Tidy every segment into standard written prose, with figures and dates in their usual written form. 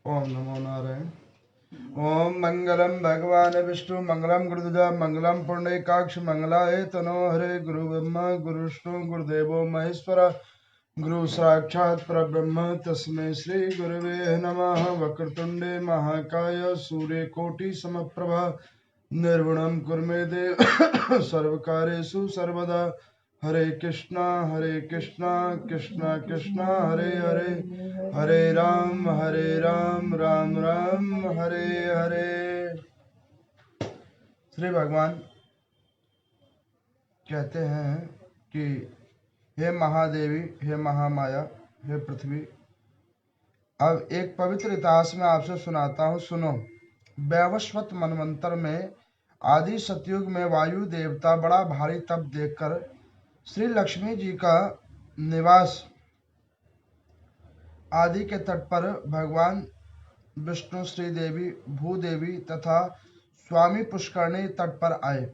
ओम नमो नारायण। ओम मंगलम भगवान विष्णु मंगलम गुरुदेव मंगलम पुण्यकाक्ष मंगलाय तनो हरे। गुरु ब्रह्मा गुरु विष्णु गुरुदेवो महेश्वर गुरु साक्षात् परब्रह्म तस्मै श्री गुरुवे नमः। वक्रतुंडे महाकाय सूर्यकोटि समप्रभा निर्गुणं कुर्मे देव सर्वकार्येषु सर्वदा। हरे कृष्णा कृष्णा कृष्णा हरे हरे, हरे राम राम राम हरे हरे। श्री भगवान कहते हैं कि हे महादेवी, हे महामाया, हे पृथ्वी, अब एक पवित्र इतिहास में आपसे सुनाता हूँ, सुनो। वैवस्वत मनवंतर में आदि सतयुग में वायु देवता बड़ा भारी तप देखकर श्री लक्ष्मी जी का निवास आदि के तट पर भगवान विष्णु, श्री देवी, भूदेवी तथा स्वामी पुष्करणी तट पर आए।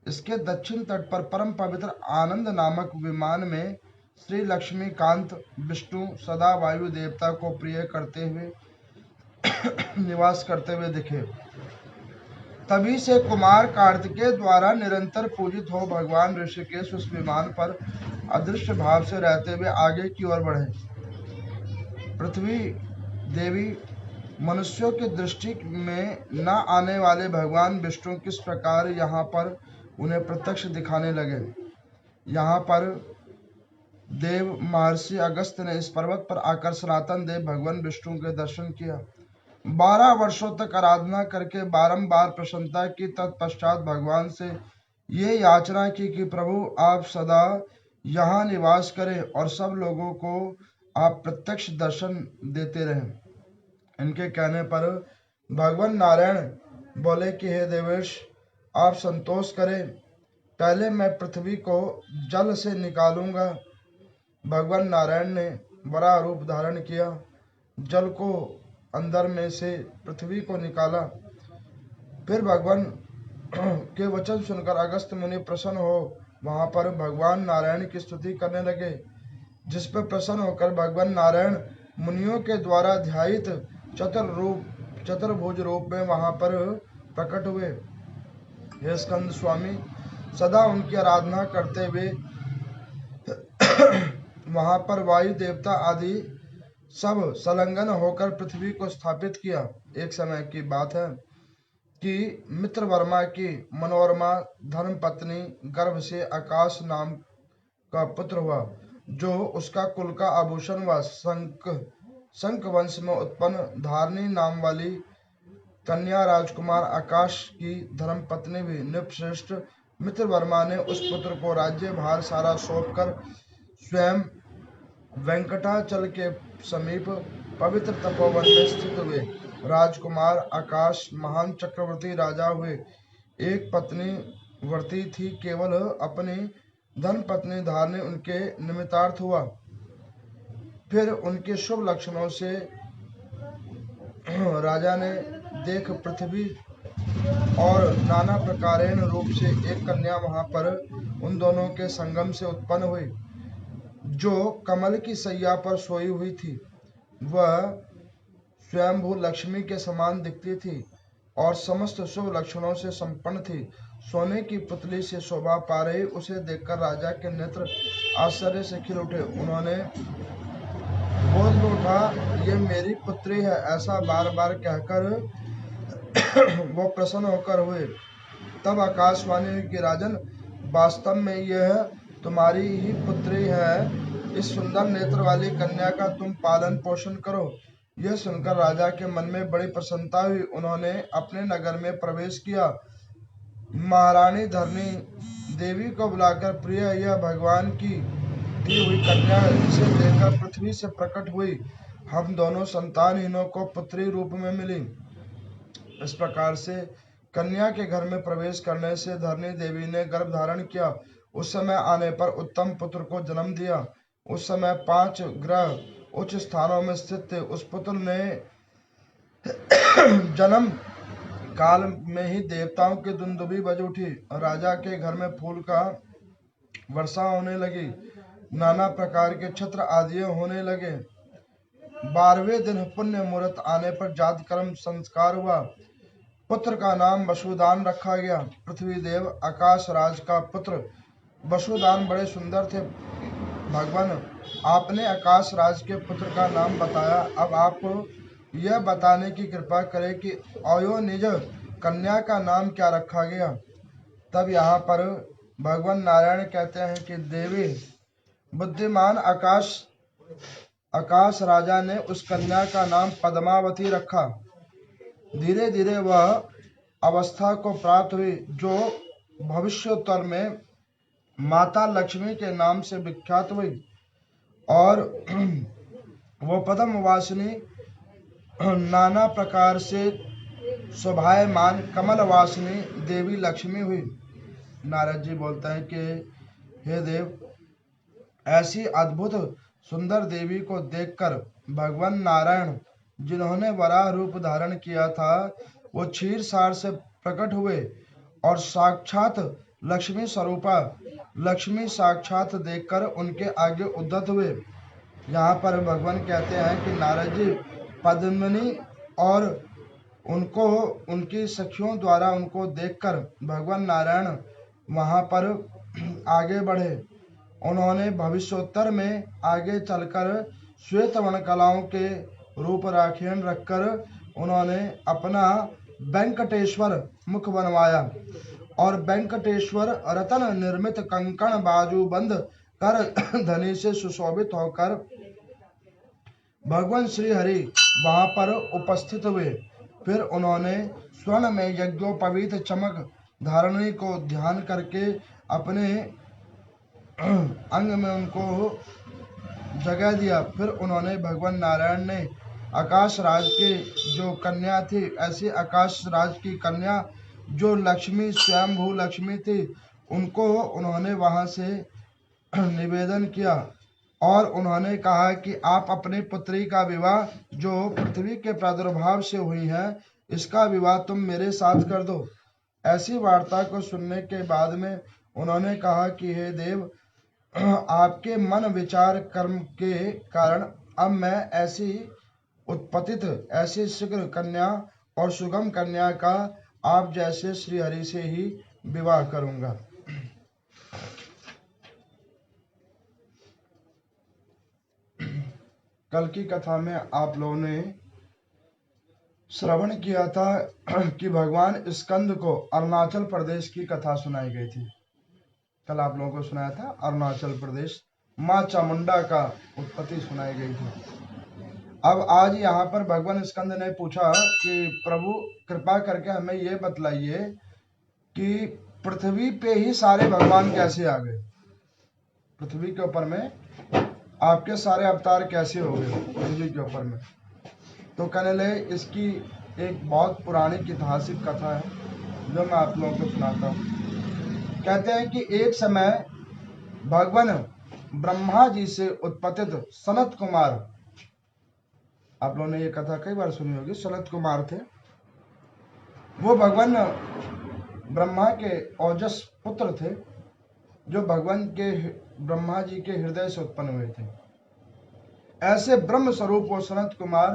इसके दक्षिण तट पर परम पवित्र आनंद नामक विमान में श्री लक्ष्मीकांत विष्णु सदा वायु देवता को प्रिय करते हुए निवास करते हुए दिखे। तभी से कुमार कार्तिकेय द्वारा निरंतर पूजित हो भगवान ऋषिकेश उस विमान पर अदृश्य भाव से रहते हुए आगे की ओर बढ़े। पृथ्वी देवी मनुष्यों की दृष्टि में न आने वाले भगवान विष्णु किस प्रकार यहाँ पर उन्हें प्रत्यक्ष दिखाने लगे। यहाँ पर देव महर्षि अगस्त ने इस पर्वत पर आकर सनातन देव भगवान विष्णु के दर्शन किया। 12 वर्षों तक आराधना करके बारंबार प्रसन्नता की। तत्पश्चात भगवान से ये याचना की कि प्रभु आप सदा यहाँ निवास करें और सब लोगों को आप प्रत्यक्ष दर्शन देते रहें। इनके कहने पर भगवान नारायण बोले कि हे देवेश, आप संतोष करें, पहले मैं पृथ्वी को जल से निकालूंगा। भगवान नारायण ने बड़ा रूप धारण किया, जल को अंदर में से पृथ्वी को निकाला। फिर भगवान के वचन सुनकर अगस्त मुनि प्रसन्न हो वहां पर भगवान नारायण की स्तुति करने लगे, जिस पर प्रसन्न होकर भगवान नारायण मुनियों के द्वारा ध्यायित चतुर्भुज रूप में वहां पर प्रकट हुए। हे स्कंद स्वामी, सदा उनकी आराधना करते हुए वहां पर वायु देवता आदि सब संलग्न होकर पृथ्वी को स्थापित किया। एक समय की बात है कि मित्रवर्मा की मनोरमा धर्म पत्नी गर्भ से आकाश नाम का पुत्र हुआ, जो उसका कुल का आभूषण व शंख वंश में उत्पन्न धारणी नाम वाली कन्या राजकुमार आकाश की धर्म पत्नी भी। नृपश्रेष्ठ मित्रवर्मा ने उस पुत्र को राज्य भार सारा सौंपकर स्वयं वेंकटाचल के समीप पवित्र तपोवन में स्थित हुए। राजकुमार आकाश महान चक्रवर्ती राजा हुए। एक पत्नी व्रती थी, केवल अपनी धन पत्नी धारणी उनके निमित्तार्थ हुआ। फिर उनके शुभ लक्षणों से राजा ने देख पृथ्वी और नाना प्रकारेण रूप से एक कन्या वहां पर उन दोनों के संगम से उत्पन्न हुई, जो कमल की सैया पर सोई हुई थी। वह स्वयंभू लक्ष्मी के समान दिखती थी और समस्त शुभ लक्षणों से संपन्न थी। सोने की पुतली से शोभा पा रही उसे देखकर राजा के नेत्र आश्चर्य से खिल उठे। उन्होंने बोल उठा, ये मेरी पुत्री है। ऐसा बार बार कहकर वो प्रसन्न होकर हुए। तब आकाशवाणी हुई कि राजन, वास्तव में यह तुम्हारी ही पुत्री है। इस सुंदर नेत्र वाली कन्या का तुम पालन पोषण करो। यह सुनकर राजा के मन में बड़ी प्रसन्नता हुई। उन्होंने अपने नगर में प्रवेश किया। महारानी धरणी देवी को बुलाकर, प्रिय, यह भगवान की दी हुई कन्या है, इसे देखकर पृथ्वी से प्रकट हुई हम दोनों संतानहीनों को पुत्री रूप में मिली। इस प्रकार से कन्या के घर में प्रवेश करने से धरणी देवी ने गर्भ धारण किया। उस समय आने पर उत्तम पुत्र को जन्म दिया। उस समय 5 ग्रह उच्च स्थानों में स्थित थे। उस पुत्र ने जन्म काल में ही देवताओं की दुंदुभी बज उठी। राजा के घर में फूल का वर्षा होने लगी, नाना प्रकार के छत्र आदि होने लगे। 12वें दिन पुण्य मुहूर्त आने पर जाति कर्म संस्कार हुआ। पुत्र का नाम वसुदान रखा गया। पृथ्वी देव आकाश राज का पुत्र वसुदान बड़े सुंदर थे। भगवान, आपने आकाश राज के पुत्र का नाम बताया, अब आप यह बताने की कृपा करें कि अयोनिज कन्या का नाम क्या रखा गया। तब यहाँ पर भगवान नारायण कहते हैं कि देवी, बुद्धिमान आकाश राजा ने उस कन्या का नाम पद्मावती रखा। धीरे धीरे वह अवस्था को प्राप्त हुई जो भविष्योत्तर में माता लक्ष्मी के नाम से विख्यात हुई, और वो पद्मवासिनी नाना प्रकार से शोभायमान कमलवासिनी देवी लक्ष्मी हुई। नारद जी बोलते हैं कि हे देव, ऐसी अद्भुत सुंदर देवी को देखकर भगवान नारायण, जिन्होंने वराह रूप धारण किया था, वो क्षीरसार से प्रकट हुए और साक्षात लक्ष्मी स्वरूपा लक्ष्मी साक्षात देखकर उनके आगे उद्धत हुए। यहाँ पर भगवान कहते हैं कि नारद जी पद्मिनी और उनको उनकी सखियों द्वारा उनको देखकर भगवान नारायण वहाँ पर आगे बढ़े। उन्होंने भविष्योत्तर में आगे चलकर श्वेत वर्ण कलाओं के रूप राखियन रखकर उन्होंने अपना वेंकटेश्वर मुख बनवाया और वेंकटेश्वर रतन निर्मित कंकण बाजूबंद कर धनी से सुशोभित होकर भगवान श्री हरि वहां पर उपस्थित हुए। फिर उन्होंने स्वर्ण में यज्ञोपवीत चमक धारणी को ध्यान करके अपने अंग में उनको जगह दिया। फिर उन्होंने भगवान नारायण ने आकाश राज के जो कन्या थी, ऐसी आकाश राज की कन्या जो लक्ष्मी स्वयंभू लक्ष्मी थी, उनको उन्होंने वहां से निवेदन किया और उन्होंने कहा कि आप अपनी पुत्री का विवाह जो पृथ्वी के प्रादुर्भाव से हुई है, इसका विवाह तुम मेरे साथ कर दो। ऐसी वार्ता को सुनने के बाद में उन्होंने कहा कि हे देव, आपके मन विचार कर्म के कारण अब मैं ऐसी उत्पतित ऐसी शीघ्र कन्या और सुगम कन्या का आप जैसे श्री हरि से ही विवाह करूंगा। कल की कथा में आप लोगों ने श्रवण किया था कि भगवान स्कंद को अरुणाचल प्रदेश की कथा सुनाई गई थी। कल आप लोगों को सुनाया था अरुणाचल प्रदेश माँ चामुंडा का उत्पत्ति सुनाई गई थी। अब आज यहाँ पर भगवान स्कंद ने पूछा कि प्रभु कृपा करके हमें ये बतलाइए कि पृथ्वी पे ही सारे भगवान कैसे आ गए, पृथ्वी के ऊपर में आपके सारे अवतार कैसे हो गए पृथ्वी के ऊपर में। तो कहने लगे इसकी एक बहुत पुरानी ऐतिहासिक कथा है जो मैं आप लोगों को सुनाता हूँ। कहते हैं कि एक समय भगवान ब्रह्मा जी से उत्पत्तित सनत कुमार, आप लोगों ने ये कथा कई बार सुनी होगी, सनत कुमार थे। वो भगवान ब्रह्मा के ओजस पुत्र थे जो भगवान के ब्रह्मा जी के हृदय से उत्पन्न हुए थे। ऐसे ब्रह्म स्वरूप वो सनत कुमार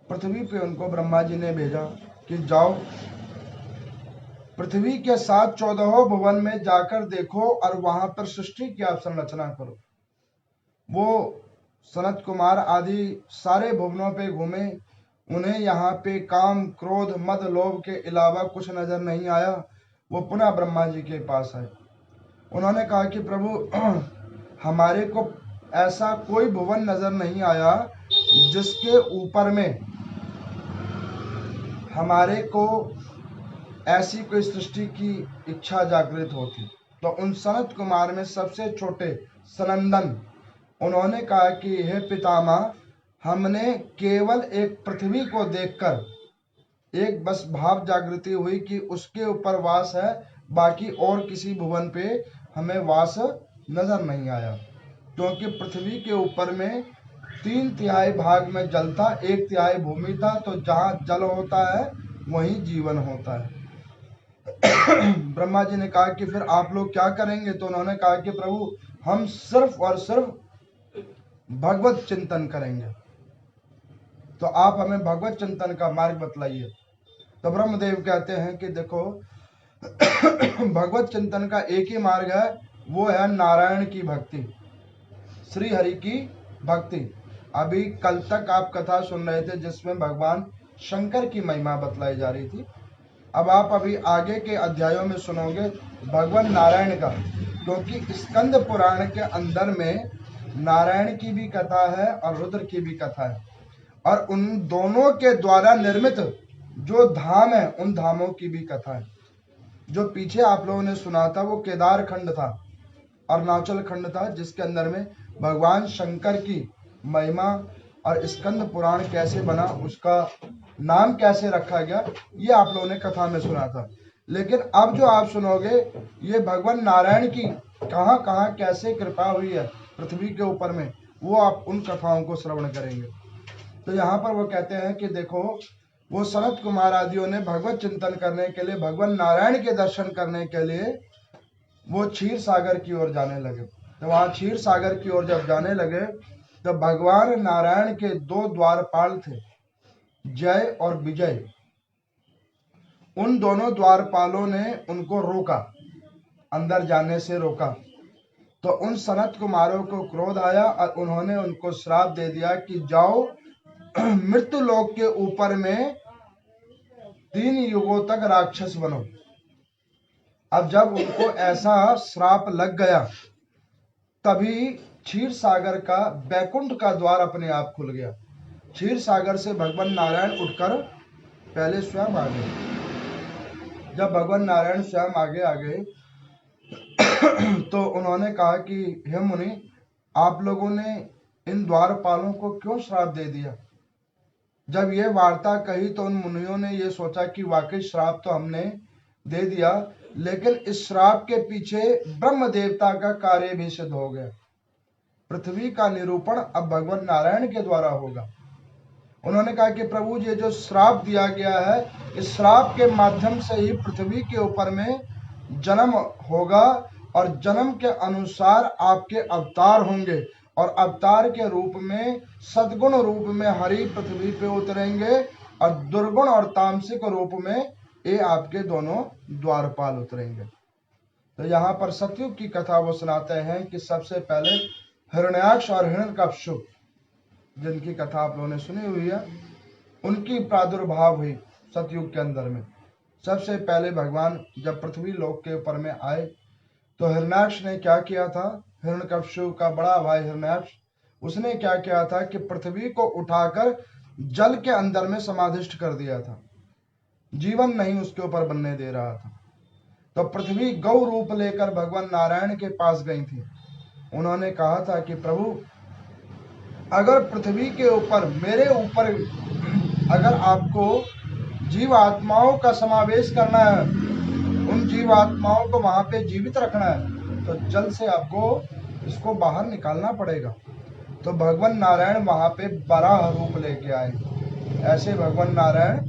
पृथ्वी पे उनको ब्रह्मा जी ने भेजा कि जाओ पृथ्वी के साथ 14 भुवन में जाकर देखो और वहां पर सृष्टि की आप संरचना करो। वो सनत कुमार आदि सारे भुवनों पे घूमे, उन्हें यहाँ पे काम क्रोध मद लोभ के अलावा कुछ नजर नहीं आया। वो पुनः ब्रह्मा जी के पास आए। उन्होंने कहा कि प्रभु हमारे को ऐसा कोई भुवन नजर नहीं आया जिसके ऊपर में हमारे को ऐसी कोई सृष्टि की इच्छा जागृत होती। तो उन सनत कुमार में सबसे छोटे सनंदन, उन्होंने कहा कि हे पितामह, हमने केवल एक पृथ्वी को देखकर एक बस भाव जागृति हुई कि उसके ऊपर वास है, बाकी और किसी भुवन पे हमें वास नजर नहीं आया। क्योंकि पृथ्वी के ऊपर में 3/3 भाग में जल था, 1/3 भूमि था। तो जहाँ जल होता है वहीं जीवन होता है। ब्रह्मा जी ने कहा कि फिर आप लोग क्या करेंगे? तो उन्होंने कहा कि प्रभु हम सिर्फ और सिर्फ भगवत चिंतन करेंगे। तो आप हमें भगवत चिंतन का मार्ग बतलाइए। तो ब्रह्मदेव कहते हैं कि देखो भगवत चिंतन का एक ही मार्ग है, वो है नारायण की भक्ति, श्री हरि की भक्ति। अभी कल तक आप कथा सुन रहे थे जिसमें भगवान शंकर की महिमा बतलाई जा रही थी। अब आप अभी आगे के अध्यायों में सुनोगे भगवान नारायण का, क्योंकि स्कंद पुराण के अंदर में नारायण की भी कथा है और रुद्र की भी कथा है, और उन दोनों के द्वारा निर्मित जो धाम है उन धामों की भी कथा है। जो पीछे आप लोगों ने सुना था वो केदार खंड था, अरुणाचल खंड था, जिसके अंदर में भगवान शंकर की महिमा और स्कंद पुराण कैसे बना, उसका नाम कैसे रखा गया, ये आप लोगों ने कथा में सुना था। लेकिन अब जो आप सुनोगे ये भगवान नारायण की कहाँ कहाँ कैसे कृपा हुई है पृथ्वी के ऊपर में, वो आप उन कथाओं को श्रवण करेंगे। तो यहाँ पर वो कहते हैं कि देखो वो सनत कुमार आदियों ने भगवत चिंतन करने के लिए, भगवान नारायण के दर्शन करने के लिए वो क्षीर सागर की ओर जाने लगे। तो वहां क्षीर सागर की ओर जब जाने लगे तो भगवान नारायण के दो द्वारपाल थे, जय और विजय। उन दोनों द्वारपालों ने उनको रोका, अंदर जाने से रोका। तो उन सनत कुमारों को क्रोध आया और उन्होंने उनको श्राप दे दिया कि जाओ मृत्यु लोक के ऊपर में 3 युगों तक राक्षस बनो। अब जब उनको ऐसा श्राप लग गया तभी क्षीर सागर का बैकुंठ का द्वार अपने आप खुल गया। क्षीर सागर से भगवान नारायण उठकर पहले स्वयं आ गए। जब भगवान नारायण स्वयं आगे आ गए तो उन्होंने कहा कि हे मुनि, आप लोगों ने इन द्वारपालों को क्यों श्राप दे दिया। जब ये वार्ता कही तो उन मुनियों ने ये सोचा कि वाकई श्राप तो हमने दे दिया, लेकिन इस श्राप के पीछे ब्रह्म देवता का कार्य भी सिद्ध हो गया। पृथ्वी का निरूपण अब भगवान नारायण के द्वारा होगा। उन्होंने कहा कि प्रभु ये जो श्राप दिया गया है, इस श्राप के माध्यम से ही पृथ्वी के ऊपर में जन्म होगा और जन्म के अनुसार आपके अवतार होंगे और अवतार के रूप में सद्गुण रूप में हरि पृथ्वी पे उतरेंगे और दुर्गुण और तामसिक रूप में ये आपके दोनों द्वारपाल उतरेंगे। तो यहाँ पर सतयुग की कथा वो सुनाते हैं कि सबसे पहले हिरण्याक्ष और हिरण्यकश्यप, जिनकी कथा आप लोगों ने सुनी हुई है, उनकी प्रादुर्भाव हुई सतयुग के अंदर में। सबसे पहले भगवान जब पृथ्वी लोक के ऊपर में आए तो हिरण्याक्ष ने क्या किया था, हिरण्यकश्यप का बड़ा भाई हिरण्याक्ष, उसने क्या किया था कि पृथ्वी को उठाकर जल के अंदर में समाधिष्ठ कर दिया था, जीवन नहीं उसके ऊपर बनने दे रहा था। तो पृथ्वी गौ रूप लेकर भगवान नारायण के पास गई थी। उन्होंने कहा था कि प्रभु, अगर पृथ्वी के ऊपर मेरे ऊपर अगर आपको जीव आत्माओं का समावेश करना है, उन जीव आत्माओं को वहां पे जीवित रखना है, तो जल से आपको इसको बाहर निकालना पड़ेगा। तो भगवान नारायण वहां पे वराह रूप लेके आए। ऐसे भगवान नारायण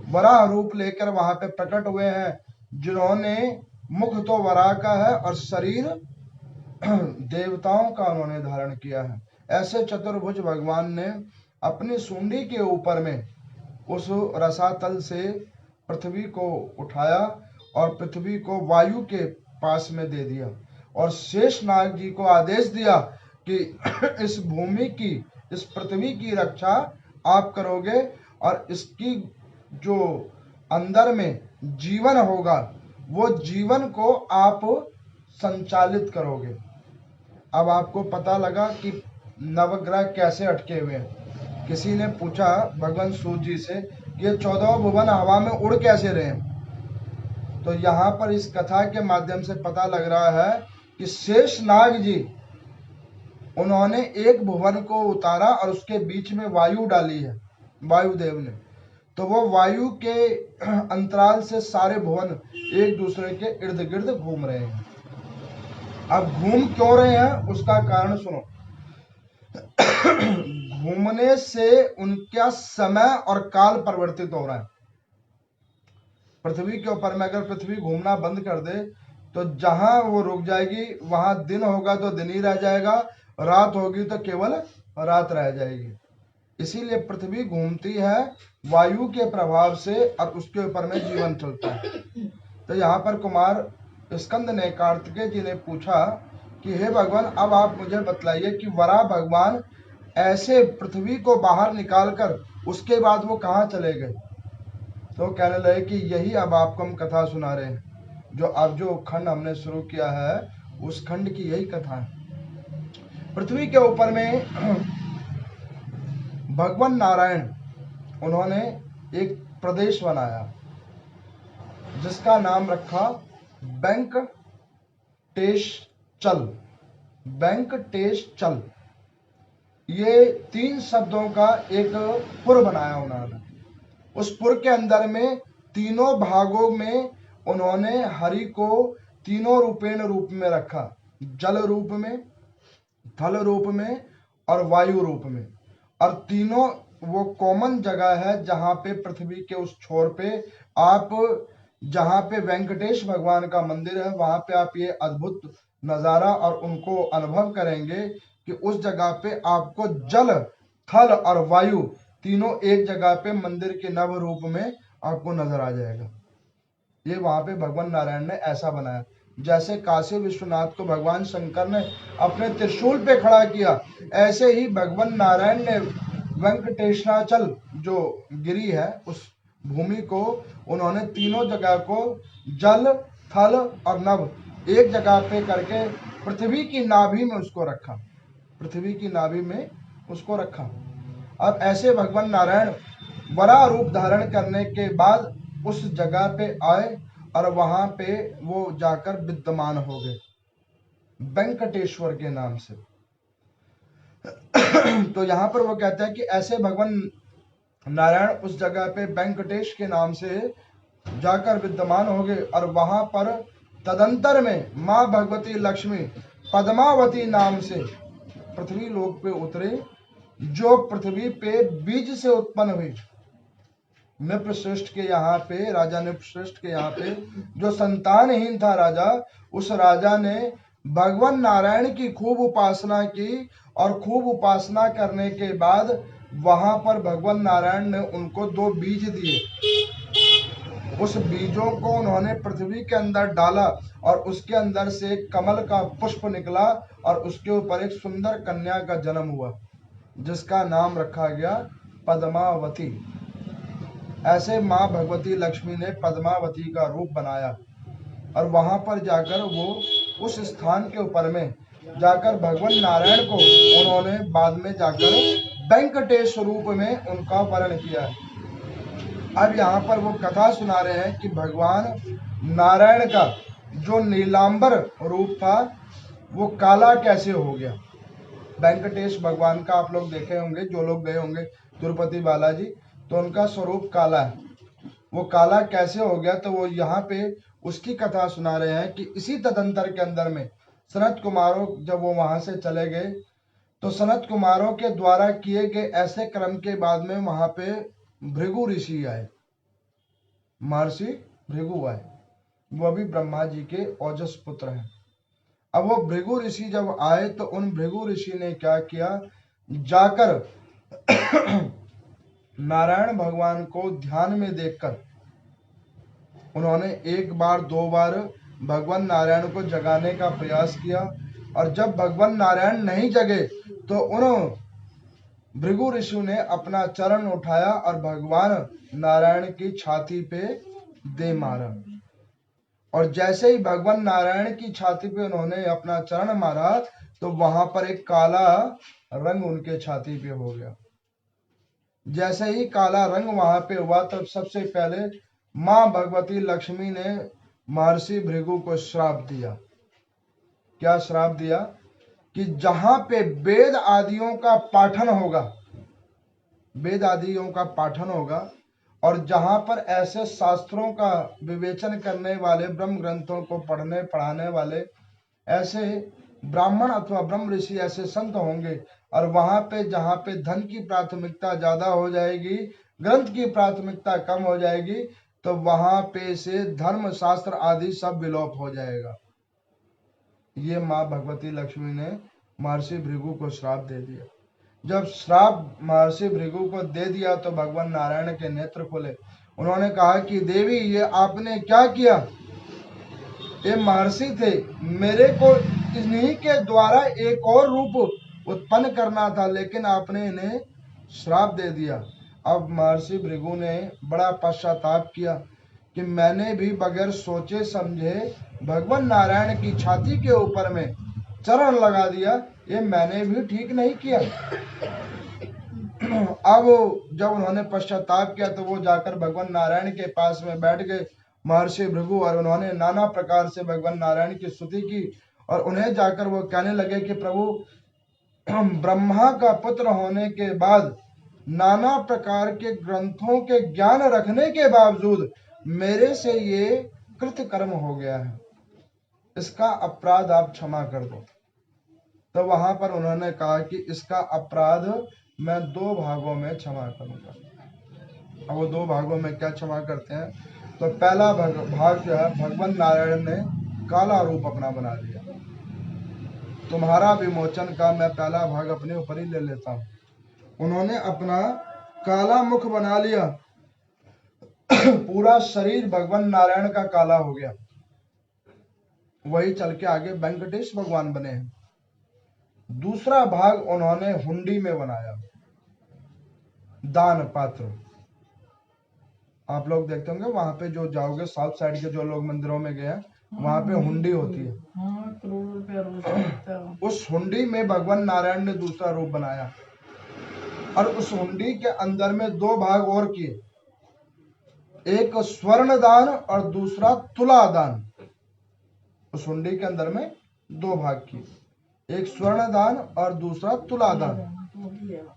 वराह रूप लेकर वहां पे प्रकट हुए हैं, जिन्होंने मुख तो वराह का है और शरीर देवताओं का उन्होंने धारण किया है। ऐसे चतुर्भुज भगवान ने अपनी सूंडी के ऊपर में उस रसातल से पृथ्वी को उठाया और पृथ्वी को वायु के पास में दे दिया और शेषनाग जी को आदेश दिया कि इस भूमि की, इस पृथ्वी की रक्षा आप करोगे और इसकी जो अंदर में जीवन होगा वो जीवन को आप संचालित करोगे। अब आपको पता लगा कि नवग्रह कैसे अटके हुए हैं। किसी ने पूछा भगवान सूर्य जी से कि ये 14 भुवन हवा में उड़ कैसे रहे हैं। तो यहाँ पर इस कथा के माध्यम से पता लग रहा है कि शेषनाग जी, उन्होंने एक भुवन को उतारा और उसके बीच में वायु डाली है वायुदेव ने। तो वो वायु के अंतराल से सारे भुवन एक दूसरे के इर्द गिर्द घूम रहे हैं। अब घूम क्यों रहे हैं उसका कारण सुनो। घूमने से उनका समय और काल परिवर्तित हो रहा है। पृथ्वी के ऊपर में अगर पृथ्वी घूमना बंद कर दे तो जहां वो रुक जाएगी वहां दिन होगा तो दिन ही रह जाएगा, रात होगी तो केवल रात रह जाएगी। इसीलिए पृथ्वी घूमती है वायु के प्रभाव से और उसके ऊपर में जीवन चलता है। तो यहाँ पर कुमार स्कंद ने कार्तिकेय जी ने पूछा कि हे भगवान, अब आप मुझे बतलाइए कि वराह भगवान ऐसे पृथ्वी को बाहर निकालकर उसके बाद वो कहाँ चले गए। तो कहने लगे कि यही अब आपको हम कथा सुना रहे हैं, जो अब जो खंड हमने शुरू किया है उस खंड की यही कथा है। पृथ्वी के ऊपर में भगवान नारायण उन्होंने एक प्रदेश बनाया जिसका नाम रखा वेंकटेशचल। वेंकटेशचल, ये 3 शब्दों का एक पुर बनाया उन्होंने। उस पुर के अंदर में तीनों भागों में उन्होंने हरि को तीनों रूपेण रूप में रखा, जल रूप में, थल रूप में और वायु रूप में। और तीनों वो कॉमन जगह है जहाँ पे पृथ्वी के उस छोर पे आप, जहाँ पे वेंकटेश भगवान का मंदिर है, वहां पे आप ये अद्भुत नजारा और उनको अनुभव करेंगे कि उस जगह पे आपको जल, थल और वायु तीनों एक जगह पे मंदिर के नव रूप में आपको नजर आ जाएगा। ये वहां पे भगवान नारायण ने ऐसा बनाया। जैसे काशी विश्वनाथ को भगवान शंकर ने अपने त्रिशूल पे खड़ा किया, ऐसे ही भगवान नारायण ने वेंकटेशाचल जो गिरी है उस भूमि को उन्होंने तीनों जगह को जल, थल और नभ एक जगह पे करके पृथ्वी की नाभि में उसको रखा, पृथ्वी की नाभि में उसको रखा। अब ऐसे भगवान नारायण वराह रूप धारण करने के बाद उस जगह पे आए और वहां पे वो जाकर विद्यमान हो गए वेंकटेश्वर के नाम से। तो यहाँ पर वो कहते हैं कि ऐसे भगवान नारायण उस जगह पे वेंकटेश के नाम से जाकर विद्यमान हो गए और वहां पर तदंतर में माँ भगवती लक्ष्मी पद्मावती नाम से पृथ्वी लोक पे उतरे, जो पृथ्वी पे बीज से उत्पन्न हुई। नृपश्रेष्ठ के यहाँ पे, राजा नृपश्रेष्ठ के यहाँ पे जो संतानहीन था राजा, उस राजा ने भगवान नारायण की खूब उपासना की और खूब उपासना करने के बाद वहां पर भगवान नारायण ने उनको 2 बीज दिए। उस बीजों को उन्होंने पृथ्वी के अंदर डाला और उसके अंदर से कमल का पुष्प निकला और उसके ऊपर एक सुंदर कन्या का जन्म हुआ जिसका नाम रखा गया पद्मावती। ऐसे माँ भगवती लक्ष्मी ने पद्मावती का रूप बनाया और वहां पर जाकर वो उस स्थान के ऊपर में जाकर भगवान नारायण को उन्होंने बाद में जाकर वेंकटेश रूप में उनका वर्ण किया। अब यहाँ पर वो कथा सुना रहे हैं कि भगवान नारायण का जो नीलांबर रूप था वो काला कैसे हो गया। वेंकटेश भगवान का आप लोग देखे होंगे, जो लोग गए होंगे तिरुपति बालाजी, तो उनका स्वरूप काला है। वो काला कैसे हो गया, तो वो यहाँ पे उसकी कथा सुना रहे हैं कि इसी तदंतर के अंदर में सनत कुमारों जब वो वहां से चले गए तो सनत कुमारों के द्वारा किए गए ऐसे क्रम के बाद में वहां पे भृगु ऋषि आए, महर्षि भृगु आए। वो भी ब्रह्मा जी के ओजस पुत्र हैं। अब वो भृगु ऋषि जब आए तो उन भृगु ऋषि ने क्या किया, जाकर नारायण भगवान को ध्यान में देखकर उन्होंने 1 बार 2 बार भगवान नारायण को जगाने का प्रयास किया और जब भगवान नारायण नहीं जगे तो उन भृगु ऋषि ने अपना चरण उठाया और भगवान नारायण की छाती पे दे मारा। और जैसे ही भगवान नारायण की छाती पे उन्होंने अपना चरण मारा तो वहां पर एक काला रंग उनके छाती पे हो गया। जैसे ही काला रंग वहां पे हुआ तब सबसे पहले माँ भगवती लक्ष्मी ने महर्षि भृगु को श्राप दिया। क्या श्राप दिया कि जहां पे वेद आदियों का पाठन होगा, वेद आदियों का पाठन होगा और जहां पर ऐसे शास्त्रों का विवेचन करने वाले, ब्रह्म ग्रंथों को पढ़ने पढ़ाने वाले ऐसे ब्राह्मण अथवा ब्रह्म ऋषि ऐसे संत होंगे और वहां पे जहां पे धन की प्राथमिकता ज्यादा हो जाएगी, ग्रंथ की प्राथमिकता कम हो जाएगी, तो वहां पे से धर्म शास्त्र आदि सब विलोप हो जाएगा। ये माँ भगवती लक्ष्मी ने महर्षि भृगु को श्राप दे दिया। जब श्राप महर्षि भृगु को दे दिया तो भगवान नारायण के नेत्र खुले। उन्होंने कहा कि देवी, ये आपने क्या किया? ये महर्षि थे, मेरे को इन्हीं के द्वारा एक और रूप उत्पन्न करना था, लेकिन आपने इन्हें श्राप दे दिया। अब महर्षि भृगु ने बड़ा पश्चाताप किया कि मैंने भी बगैर सोचे समझे भगवान नारायण की छाती के ऊपर में चरण लगा दिया, ये मैंने भी ठीक नहीं किया। अब जब उन्होंने पश्चाताप किया तो वो जाकर भगवान नारायण के पास में बैठ गए, महर्षि भृगु, और उन्होंने नाना प्रकार से भगवान नारायण की स्तुति की। और उन्हें जाकर वो कहने लगे कि प्रभु, ब्रह्मा का पुत्र होने के बाद नाना प्रकार के ग्रंथों के ज्ञान रखने के बावजूद मेरे से ये कृत कर्म हो गया है, इसका अपराध आप क्षमा कर दो। तो वहां पर उन्होंने कहा कि इसका अपराध मैं 2 भागों में क्षमा करूंगा। अब वो 2 भागों में क्या क्षमा करते हैं? तो पहला भाग जो है, भगवान नारायण ने काला रूप अपना बना लिया। तुम्हारा विमोचन का मैं पहला भाग अपने ऊपर ही ले लेता हूं। उन्होंने अपना काला मुख बना लिया, पूरा शरीर भगवान नारायण का काला हो गया। वही चल के आगे वेंकटेश भगवान बने हैं। दूसरा भाग उन्होंने हुंडी में बनाया, दान पात्र। आप लोग देखते होंगे वहां पे जो जाओगे, साउथ साइड के जो लोग मंदिरों में गए हैं, वहां पे हुंडी होती है। उस हुंडी में भगवान नारायण ने दूसरा रूप बनाया, और उस हुंडी के अंदर में 2 भाग और किए, एक स्वर्ण दान और दूसरा तुला दान। उस हुंडी के अंदर में 2 भाग किए, एक स्वर्ण दान और दूसरा तुला दान।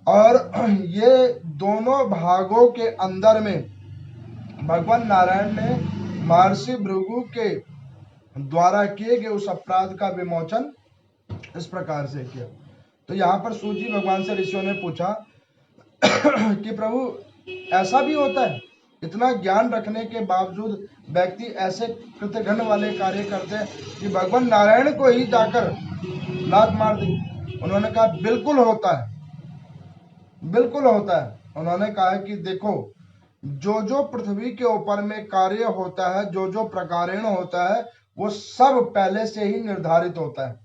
और ये दोनों भागों के अंदर में भगवान नारायण ने महर्षि भृगु के द्वारा किए गए उस अपराध का विमोचन इस प्रकार से किया। तो यहाँ पर सूत जी भगवान से ऋषियों ने पूछा कि प्रभु, ऐसा भी होता है? इतना ज्ञान रखने के बावजूद व्यक्ति ऐसे कृतघ्न वाले कार्य करते हैं कि भगवान नारायण को ही जाकर लात मार दी। उन्होंने कहा बिल्कुल होता है, बिल्कुल होता है। उन्होंने कहा कि देखो, जो जो पृथ्वी के ऊपर में कार्य होता है, जो जो प्रकारेण होता है, वो सब पहले से ही निर्धारित होता है।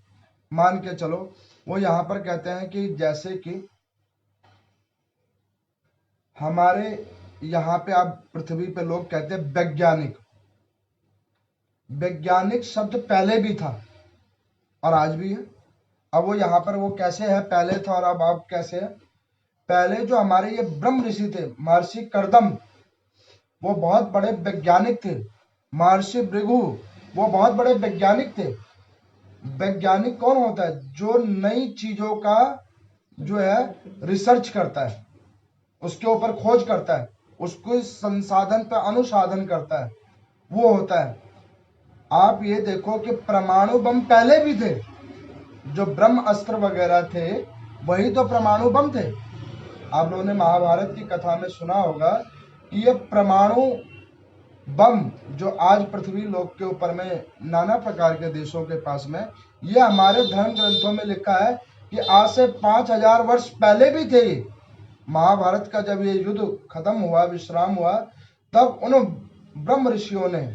मान के चलो, वो यहाँ पर कहते हैं कि जैसे कि हमारे यहाँ पे आप पृथ्वी पे लोग कहते हैं वैज्ञानिक। वैज्ञानिक शब्द पहले भी था और आज भी है। अब वो यहाँ पर वो कैसे है, पहले था और अब आप कैसे है? पहले जो हमारे ये ब्रह्म ऋषि थे, महर्षि कर्दम, वो बहुत बड़े वैज्ञानिक थे। महर्षि भृगु, वो बहुत बड़े वैज्ञानिक थे। वैज्ञानिक कौन होता है? जो नई चीजों का जो है रिसर्च करता है, उसके ऊपर खोज करता है, उसको संसाधन पर अनुसाधन करता है, वो होता है। आप ये देखो कि परमाणु बम पहले भी थे। जो ब्रह्म अस्त्र वगैरह थे वही तो परमाणु बम थे। आप लोगों ने महाभारत की कथा में सुना होगा कि ये परमाणु बम जो आज पृथ्वी लोक के ऊपर में नाना प्रकार के देशों के पास में, ये हमारे धर्म ग्रंथों में लिखा है कि आज से 5000 वर्ष पहले भी थे। महाभारत का जब ये युद्ध खत्म हुआ, विश्राम हुआ, तब उन ब्रह्म ऋषियों ने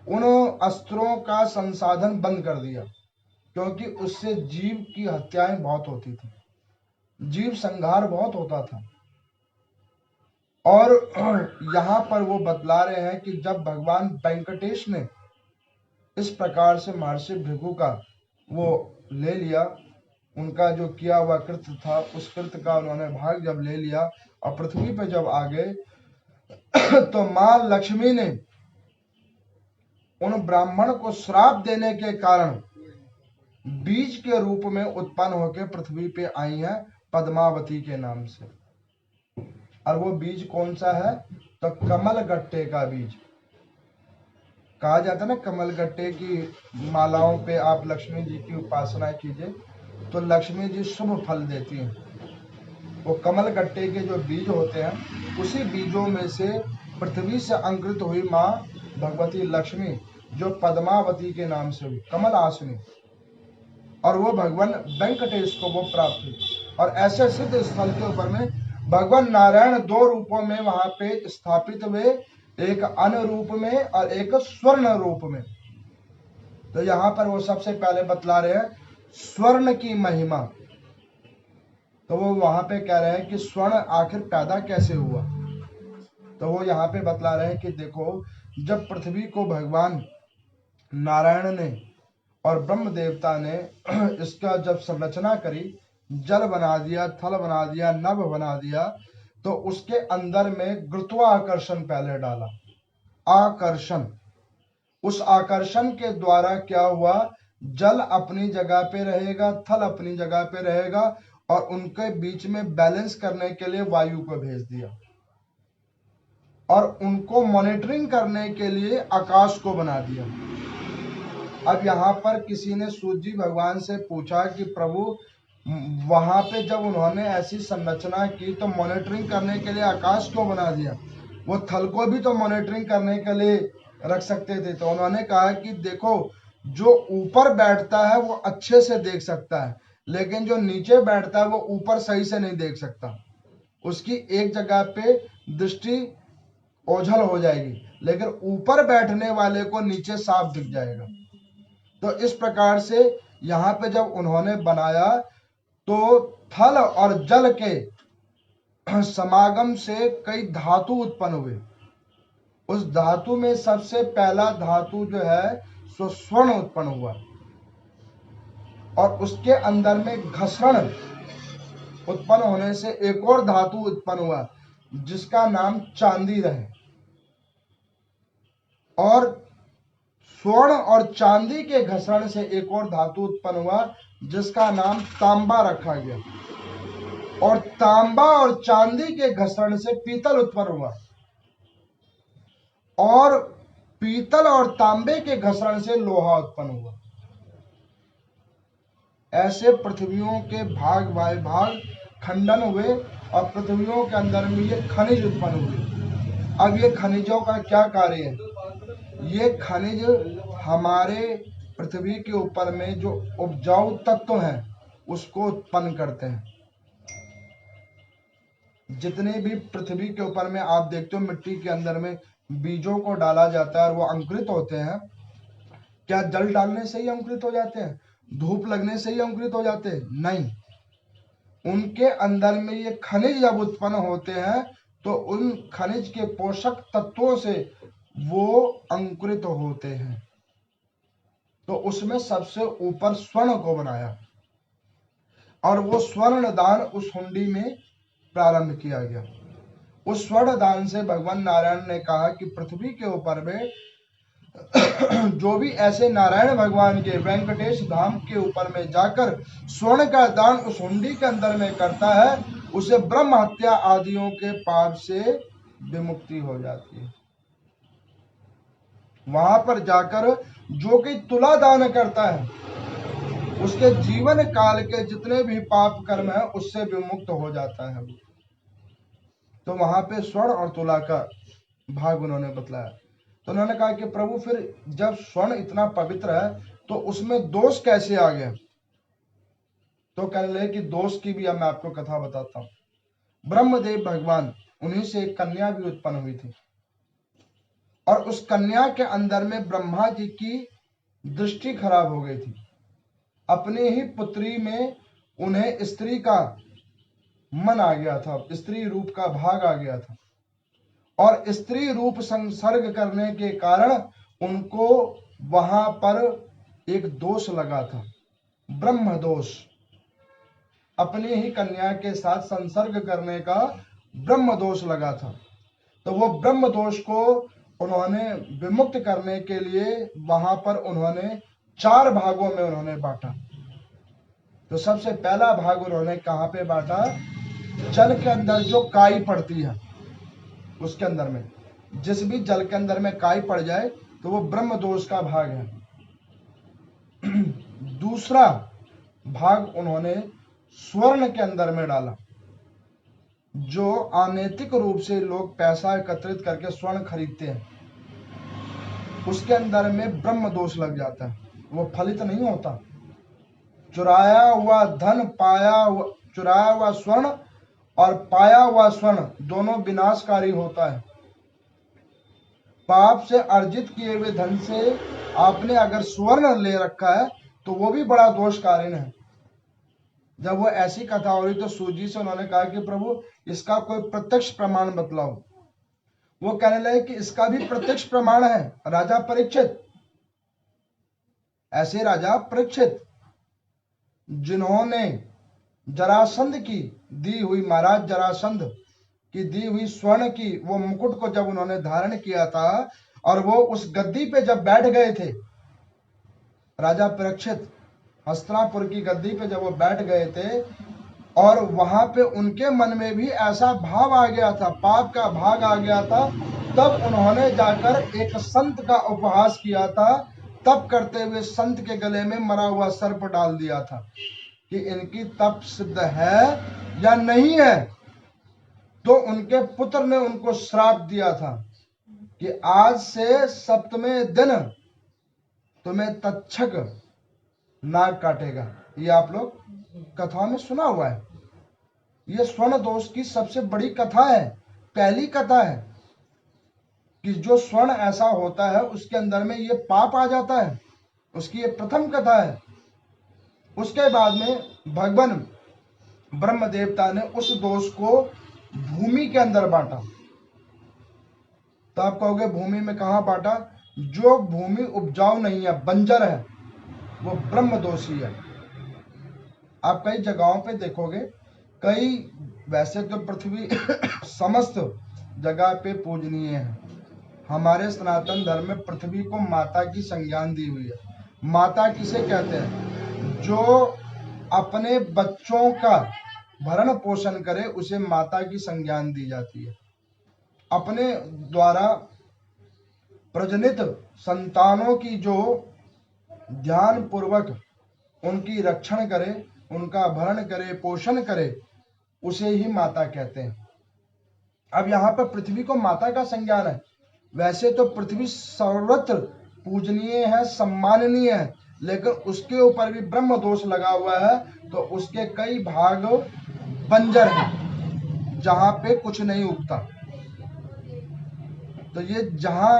उन अस्त्रों का संसाधन बंद कर दिया, क्योंकि उससे जीव की हत्याएं बहुत होती थी, जीव संहार बहुत होता था। और यहाँ पर वो बतला रहे हैं कि जब भगवान वेंकटेश ने इस प्रकार से महर्षि भृगु का वो ले लिया, उनका जो किया हुआ कृत्य था, उस कृत्य का उन्होंने भाग जब ले लिया और पृथ्वी पे जब आ गए तो मां लक्ष्मी ने उन ब्राह्मण को श्राप देने के कारण बीज के रूप में उत्पन्न होकर पृथ्वी पे आई है, पद्मावती के नाम से। और वो बीज कौन सा है? तो कमल गट्टे का बीज। कहा जाता है ना, कमल गट्टे की मालाओं पे आप लक्ष्मी जी की उपासना कीजिए तो लक्ष्मी जी शुभ फल देती हैं। वो कमल गट्टे के जो बीज होते हैं, उसी बीजों में से पृथ्वी से अंकुरित हुई माँ भगवती लक्ष्मी, जो पद्मावती के नाम से हुई, कमल आसनी, और वो भगवान वेंकटेश को वो प्राप्त हुई। और ऐसे सिद्ध स्थल के ऊपर में भगवान नारायण दो रूपों में वहां पे स्थापित हुए, एक अन्न रूप में और एक स्वर्ण रूप में। तो यहाँ पर वो सबसे पहले बतला रहे हैं स्वर्ण की महिमा। तो वो वहां पे कह रहे हैं कि स्वर्ण आखिर पैदा कैसे हुआ। तो वो यहाँ पे बतला रहे हैं कि देखो, जब पृथ्वी को भगवान नारायण ने और ब्रह्म देवता ने इसका जब संरचना करी, जल बना दिया, थल बना दिया, नभ बना दिया, तो उसके अंदर में गुरुत्वाकर्षण पहले डाला, आकर्षण। उस आकर्षण के द्वारा क्या हुआ, जल अपनी जगह पे रहेगा, थल अपनी जगह पे रहेगा, और उनके बीच में बैलेंस करने के लिए वायु को भेज दिया, और उनको मॉनिटरिंग करने के लिए आकाश को बना दिया। अब यहाँ पर किसी ने सूर्य जी भगवान से पूछा कि प्रभु, वहां पे जब उन्होंने ऐसी संरचना की तो मॉनिटरिंग करने के लिए आकाश क्यों बना दिया, वो थल को भी तो मॉनिटरिंग करने के लिए रख सकते थे। तो उन्होंने कहा कि देखो, जो ऊपर बैठता है वो अच्छे से देख सकता है, लेकिन जो नीचे बैठता है वो ऊपर सही से नहीं देख सकता। उसकी एक जगह पे दृष्टि ओझल हो जाएगी, लेकिन ऊपर बैठने वाले को नीचे साफ दिख जाएगा। तो इस प्रकार से यहाँ पे जब उन्होंने बनाया तो थल और जल के समागम से कई धातु उत्पन्न हुए। उस धातु में सबसे पहला धातु जो है सो स्वर्ण उत्पन्न हुआ, और उसके अंदर में घर्षण उत्पन्न होने से एक और धातु उत्पन्न हुआ जिसका नाम चांदी रहे, और स्वर्ण और चांदी के घर्षण से एक और धातु उत्पन्न हुआ जिसका नाम तांबा रखा गया, और तांबा और चांदी के घर्षण से पीतल उत्पन्न हुआ, और पीतल और तांबे के घर्षण से लोहा उत्पन्न हुआ। ऐसे पृथ्वियों के भाग बाय भाग खंडन हुए, और पृथ्वियों के अंदर में ये खनिज उत्पन्न हुए। अब ये खनिजों का क्या कार्य है, ये खनिज हमारे पृथ्वी के ऊपर में जो उपजाऊ तत्व हैं उसको उत्पन्न करते हैं। जितने भी पृथ्वी के ऊपर में आप देखते हो मिट्टी के अंदर में बीजों को डाला जाता है और वो अंकुरित होते हैं, क्या जल डालने से ही अंकुरित हो जाते हैं, धूप लगने से ही अंकुरित हो जाते हैं? नहीं, उनके अंदर में ये खनिज जब उत्पन्न होते हैं तो उन खनिज के पोषक तत्वों से वो अंकुरित होते हैं। तो उसमें सबसे ऊपर स्वर्ण को बनाया, और वो स्वर्ण दान उस हुंडी में प्रारंभ किया गया। उस स्वर्ण दान से भगवान नारायण ने कहा कि पृथ्वी के ऊपर में जो भी ऐसे नारायण भगवान के वेंकटेश धाम के ऊपर में जाकर स्वर्ण का दान उस हुंडी के अंदर में करता है, उसे ब्रह्म हत्या आदियों के पाप से विमुक्ति हो जाती है। वहां पर जाकर जो कि तुला दान करता है, उसके जीवन काल के जितने भी पाप कर्म है उससे विमुक्त हो जाता है। तो वहां पे स्वर्ण और तुला का भाग उन्होंने बतलाया। तो उन्होंने कहा कि प्रभु, फिर जब स्वर्ण इतना पवित्र है तो उसमें दोष कैसे आ गया? तो कहने लगे कि दोष की भी अब मैं आपको कथा बताता हूँ। ब्रह्मदेव भगवान, उन्हीं से एक कन्या भी उत्पन्न हुई थी, और उस कन्या के अंदर में ब्रह्मा जी की दृष्टि खराब हो गई थी। अपने ही पुत्री में उन्हें स्त्री का मन आ गया था, स्त्री रूप का भाग आ गया था, और स्त्री रूप संसर्ग करने के कारण उनको वहां पर एक दोष लगा था, ब्रह्म दोष। अपनी ही कन्या के साथ संसर्ग करने का ब्रह्म दोष लगा था। तो वो ब्रह्म दोष को उन्होंने विमुक्त करने के लिए वहां पर उन्होंने 4 भागों में उन्होंने बांटा। तो सबसे पहला भाग उन्होंने कहां पे बांटा? जल के अंदर जो काई पड़ती है उसके अंदर में, जिस भी जल के अंदर में काई पड़ जाए तो वो ब्रह्म दोष का भाग है। दूसरा भाग उन्होंने स्वर्ण के अंदर में डाला। जो अनैतिक रूप से लोग पैसा एकत्रित करके स्वर्ण खरीदते हैं, उसके अंदर में ब्रह्म दोष लग जाता है, वो फलित नहीं होता। चुराया हुआ धन पाया चुराया हुआ स्वर्ण और पाया हुआ स्वर्ण दोनों विनाशकारी होता है। पाप से अर्जित किए हुए धन से आपने अगर स्वर्ण ले रखा है तो वो भी बड़ा दोष कारण है। जब वो ऐसी कथा हो रही तो सूजी से उन्होंने कहा कि प्रभु इसका कोई प्रत्यक्ष प्रमाण बतलाओ। वो कहने लगे कि इसका भी प्रत्यक्ष प्रमाण है, राजा परीक्षित। ऐसे राजा परीक्षित जिन्होंने जरासंध की दी हुई, महाराज जरासंध की दी हुई स्वर्ण की वो मुकुट को जब उन्होंने धारण किया था और वो उस गद्दी पे जब बैठ गए थे, राजा परीक्षित हस्तिनापुर की गद्दी पे जब वो बैठ गए थे और वहां पे उनके मन में भी ऐसा भाव आ गया था, पाप का भाग आ गया था, तब उन्होंने जाकर एक संत का उपहास किया था। तप करते हुए संत के गले में मरा हुआ सर्प डाल दिया था कि इनकी तप सिद्ध है या नहीं है। तो उनके पुत्र ने उनको श्राप दिया था कि आज से सप्तमें दिन तुम्हें तक्षक नाग काटेगा। ये आप लोग कथा में सुना हुआ है। ये स्वर्ण दोष की सबसे बड़ी कथा है, पहली कथा है कि जो स्वर्ण ऐसा होता है उसके अंदर में ये पाप आ जाता है, उसकी ये प्रथम कथा है। उसके बाद में भगवान ब्रह्म देवता ने उस दोष को भूमि के अंदर बांटा। तो आप कहोगे भूमि में कहां बांटा? जो भूमि उपजाऊ नहीं है, बंजर है, वो ब्रह्म दोषी है। आप कई जगहों पे देखोगे, कई, वैसे तो पृथ्वी समस्त जगह पे पूजनीय है। हमारे सनातन धर्म में पृथ्वी को माता की संज्ञान दी हुई है। माता किसे कहते हैं? जो अपने बच्चों का भरण पोषण करे उसे माता की संज्ञान दी जाती है। अपने द्वारा प्रजनित संतानों की जो ध्यान पूर्वक उनकी रक्षण करे, उनका भरण करे, पोषण करे, उसे ही माता कहते हैं। अब यहाँ पर पृथ्वी को माता का संज्ञान है। वैसे तो पृथ्वी सर्वत्र पूजनीय है, सम्माननीय है, लेकिन उसके ऊपर भी ब्रह्म दोष लगा हुआ है। तो उसके कई भाग बंजर हैं जहां पे कुछ नहीं उगता। तो ये जहां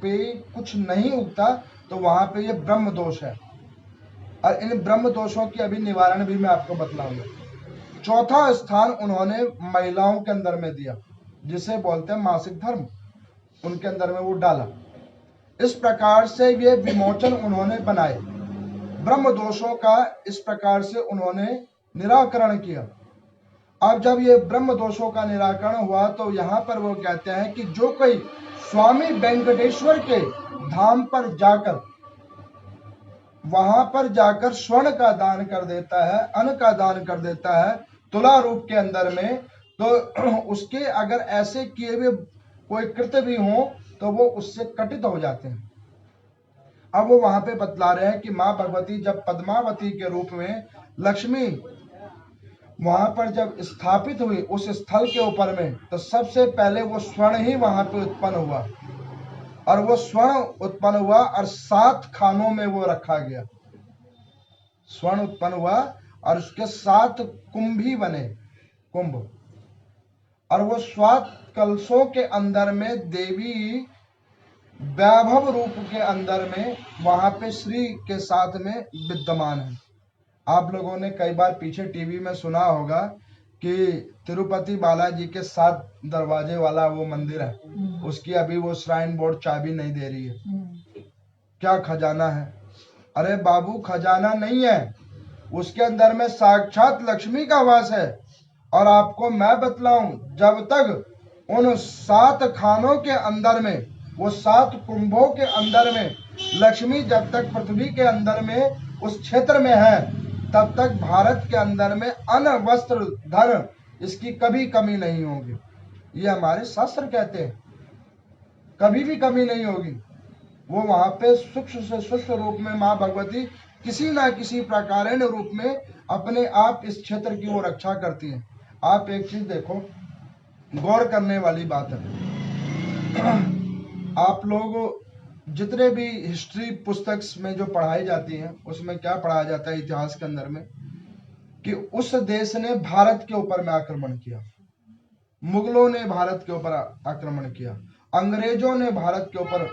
पे कुछ नहीं उगता तो वहां पे ये ब्रह्म दोष है। और इन ब्रह्म दोषों की अभी निवारण भी मैं आपको बतलाऊंगा। चौथा स्थान उन्होंने महिलाओं के अंदर में दिया, जिसे बोलते हैं मासिक धर्म, उनके अंदर में वो डाला। इस प्रकार से ये विमोचन उन्होंने बनाए। ब्रह्म दोषों का इस प्रकार से उन्होंने निराकरण किया। अब जब ये ब्रह्म दोषों का निराकरण हुआ तो यहाँ पर वो कहते हैं कि जो कोई स्वामी वेंकटेश्वर के धाम पर जाकर, वहां पर जाकर स्वर्ण का दान कर देता है, अन्न का दान कर देता है तुला रूप के अंदर में, तो उसके अगर ऐसे किए हुए कोई कृत्य भी हो तो वो उससे कटित हो जाते हैं। अब वो वहां पे बतला रहे हैं कि माँ भगवती जब पद्मावती के रूप में लक्ष्मी वहां पर जब स्थापित हुई उस स्थल के ऊपर में, तो सबसे पहले वो स्वर्ण ही वहां पे उत्पन्न हुआ। और वो स्वर्ण उत्पन्न हुआ और 7 खानों में वो रखा गया। स्वर्ण उत्पन्न हुआ और उसके 7 कुंभ ही बने, कुंभ। और वो 7 कलशों के अंदर में देवी वैभव रूप के अंदर में वहां पे श्री के साथ में विद्यमान है। आप लोगों ने कई बार पीछे टीवी में सुना होगा कि तिरुपति बालाजी के 7 दरवाजे वाला वो मंदिर है, उसकी अभी वो श्राइन बोर्ड चाबी नहीं दे रही है। क्या खजाना है? अरे बाबू, खजाना नहीं है, उसके अंदर में साक्षात लक्ष्मी का वास है। और आपको मैं बतलाऊं, जब तक उन 7 खानों के अंदर में, वो 7 कुंभों के अंदर में लक्ष्मी जब तक पृथ्वी के अंदर में उस क्षेत्र में है, तब तक भारत के अंदर में अन्न, वस्त्र, धन, इसकी कभी कमी नहीं होगी। ये हमारे शास्त्र कहते हैं, कभी भी कमी नहीं होगी। वो वहां पे सूक्ष्म से सूक्ष्म रूप में माँ भगवती किसी ना किसी प्रकार रूप में अपने आप इस क्षेत्र की वो रक्षा करती हैं। आप एक चीज देखो, गौर करने वाली बात है। आप लोग जितने भी हिस्ट्री पुस्तक में जो पढ़ाई जाती है, उसमें क्या पढ़ाया जाता है इतिहास के अंदर में, कि उस देश ने भारत के ऊपर में आक्रमण किया, मुगलों ने भारत के ऊपर आक्रमण किया, अंग्रेजों ने भारत के ऊपर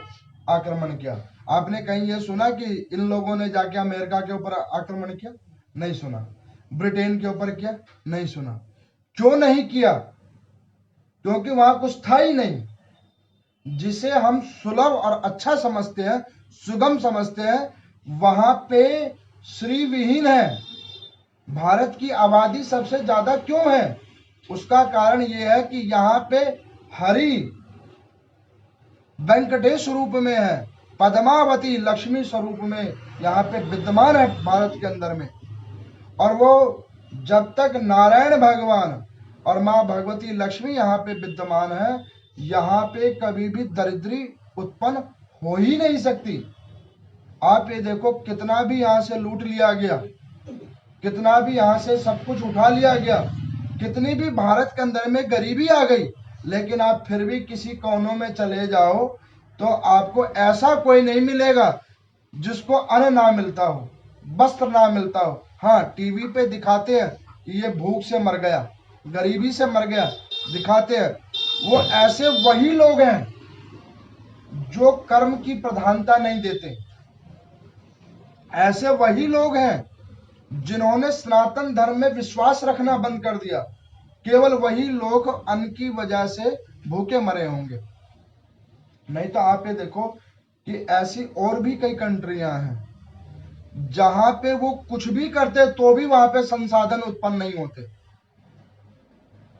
आक्रमण किया। आपने कहीं यह सुना कि इन लोगों ने जाके अमेरिका के ऊपर आक्रमण किया? नहीं सुना। ब्रिटेन के ऊपर किया? नहीं सुना। क्यों नहीं किया? क्योंकि वहां कुछ था ही नहीं। जिसे हम सुलभ और अच्छा समझते हैं, सुगम समझते हैं, वहां पे श्री विहीन है। भारत की आबादी सबसे ज्यादा क्यों है? उसका कारण यह है कि यहाँ पे हरि वेंकटेश रूप में है, पद्मावती लक्ष्मी स्वरूप में यहाँ पे विद्यमान है भारत के अंदर में। और वो जब तक नारायण भगवान और माँ भगवती लक्ष्मी यहाँ पे विद्यमान है, यहाँ पे कभी भी दरिद्री उत्पन्न हो ही नहीं सकती। आप ये देखो, कितना भी यहाँ से लूट लिया गया, कितना भी यहाँ से सब कुछ उठा लिया गया, कितनी भी भारत के अंदर में गरीबी आ गई, लेकिन आप फिर भी किसी कोनों में चले जाओ तो आपको ऐसा कोई नहीं मिलेगा जिसको अन्न ना मिलता हो, वस्त्र ना मिलता हो। हाँ, टीवी पे दिखाते हैं कि ये भूख से मर गया, गरीबी से मर गया, दिखाते हैं। वो ऐसे वही लोग हैं जो कर्म की प्रधानता नहीं देते। ऐसे वही लोग हैं जिन्होंने सनातन धर्म में विश्वास रखना बंद कर दिया। केवल वही लोग अन्न की वजह से भूखे मरे होंगे। नहीं तो आप ये देखो कि ऐसी और भी कई कंट्रियां हैं जहां पे वो कुछ भी करते तो भी वहां पे संसाधन उत्पन्न नहीं होते।